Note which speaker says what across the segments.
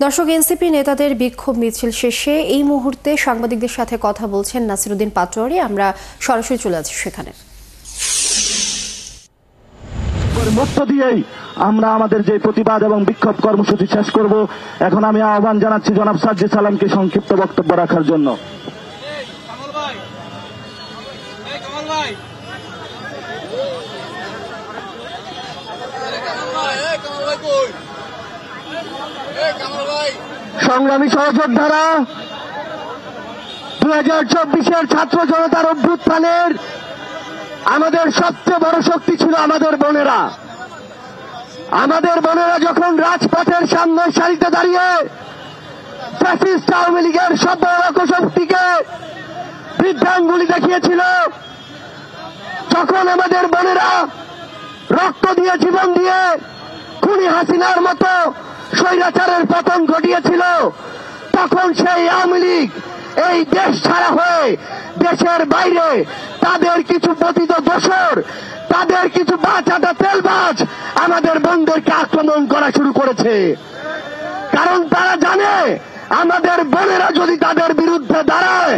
Speaker 1: দর্শক, এনসিপি নেতাদের বিক্ষোভ মিছিল শেষে এই মুহূর্তে সাংবাদিকদের সাথে কথা বলছেন নাসিরউদ্দিন পাটোয়ারি। আমরা সরাসরি চলে যাচ্ছি সেখানে।
Speaker 2: মধ্য দিয়েই আমরা আমাদের যে প্রতিবাদ এবং বিক্ষোভ কর্মসূচি শেষ করব। এখন আমি আহ্বান জানাচ্ছি জনাব সাজ্জিদ সালামকে সংক্ষিপ্ত বক্তব্য রাখার জন্য। সংগ্রামী সহযোদ্ধারা, 2024-এর ছাত্র জনতার অভ্যুত্থানের আমাদের সবচেয়ে বড় শক্তি ছিল আমাদের বোনেরা। আমাদের বোনেরা যখন রাজপথের সামনের সারিতে দাঁড়িয়ে ফ্যাসিস্ট আওয়ামী লীগের সব শক্তিকে বৃদ্ধাঙ্গুলি দেখিয়েছিল, যখন আমাদের বোনেরা রক্ত দিয়ে জীবন দিয়ে খুনি হাসিনার মতো স্বৈরাচারের পতন ঘটিয়েছিল, তখন সেই আওয়ামী লীগ এই দেশ ছাড়া হয়ে দেশের বাইরে তাদের কিছু পতিত দোসর, তাদের কিছু বাচাটা তেলবাজ আমাদের বোনদেরকে আক্রমণ করা শুরু করেছে। কারণ তারা জানে আমাদের বোনেরা যদি তাদের বিরুদ্ধে দাঁড়ায়,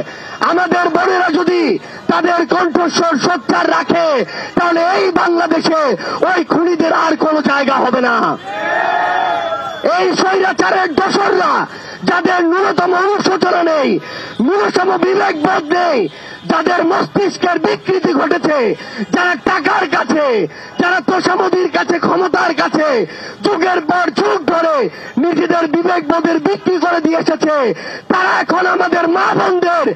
Speaker 2: আমাদের বোনেরা যদি তাদের কণ্ঠস্বর সোচ্চার রাখে, তাহলে এই বাংলাদেশে ওই খুনিদের আর কোনো জায়গা হবে না। এই স্বৈরাচারের দোসররা, যাদের ন্যূনতম অনুশোচনা নেই, ন্যূনতম বিবেকবোধ নেই, যাদের মস্তিষ্কের বিকৃতি ঘটেছে, যারা টাকার কাছে, যারা তোষামোদির কাছে, ক্ষমতার কাছে যুগের পর যুগ ধরে নিজেদের বিবেকবোধের বিক্রি করে দিয়ে এসেছে, তারা এখন আমাদের মা বোনদের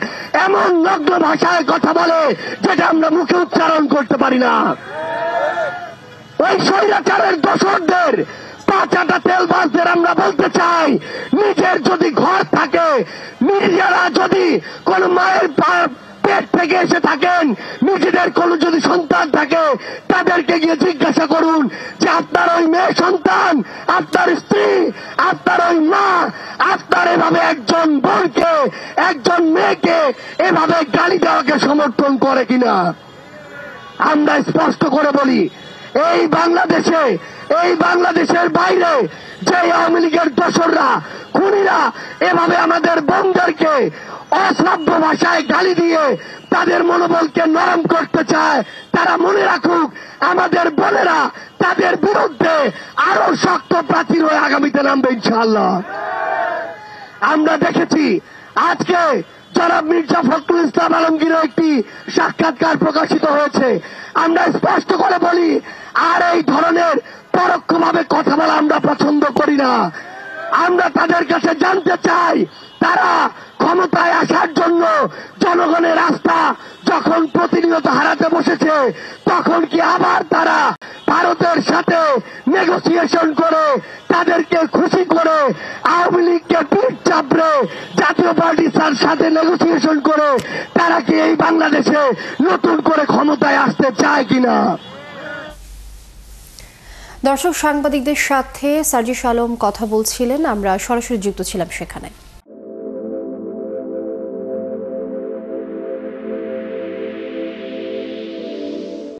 Speaker 2: এমন নগ্ন ভাষায় কথা বলে যেটা আমরা মুখে উচ্চারণ করতে পারি না। ওই স্বৈরাচারের দোসরদের পাঁচাটা তেলবাজদের আমরা বলতে চাই, নিজের যদি ঘর থাকে, নিজেরা যদি কোন মায়ের পেট থেকে এসে থাকেন, নিজেদের কোন যদি সন্তান থাকে, তাদেরকে গিয়ে জিজ্ঞাসা করুন যে আপনার ওই মেয়ে সন্তান, আপনার স্ত্রী, আপনার ওই মা, আপনার এভাবে একজন বোনকে, একজন মেয়েকে এভাবে গালি দেওয়াকে সমর্থন করে কিনা। আমরা স্পষ্ট করে বলি, এই বাংলাদেশে, এই বাংলাদেশের বাইরে যে আওয়ামী লীগের দোসররা, খুনিরা এভাবে আমাদের বোনদেরকে অশ্রাব্য ভাষায় গালি দিয়ে তাদের মনোবলকে নরম করতে চায়, তারা মনে রাখুক আমাদের বোনেরা তাদের বিরুদ্ধে আরো শক্ত প্রাচীর হয়ে আগামীতে নামবে ইনশাআল্লাহ। আমরা দেখেছি আজকে জনাব মির্জা ফখরুল ইসলাম আলমগীরের একটি সাক্ষাৎকার প্রকাশিত হয়েছে। আমরা স্পষ্ট করে বলি, আর এই ধরনের পরোক্ষভাবে কথা বলা আমরা পছন্দ করি না। আমরা তাদের কাছে জানতে চাই, তারা ক্ষমতায় আসার জন্য জনগণের আস্থা যখন প্রতিনিয়ত হারাতে বসেছে, তখন কি আবার তারা ভারতের সাথে নেগোসিয়েশন করে, তাদেরকে খুশি করে, আওয়ামী লীগকে পিঠ চাপড়ে জাতীয় পার্টির সাথে নেগোসিয়েশন করে তারা কি এই বাংলাদেশে নতুন করে ক্ষমতায় আসতে চায় কিনা?
Speaker 1: দর্শক, সাংবাদিকদের সাথে সার্জিস আলম কথা বলছিলেন, আমরা সরাসরি যুক্ত ছিলাম সেখানে।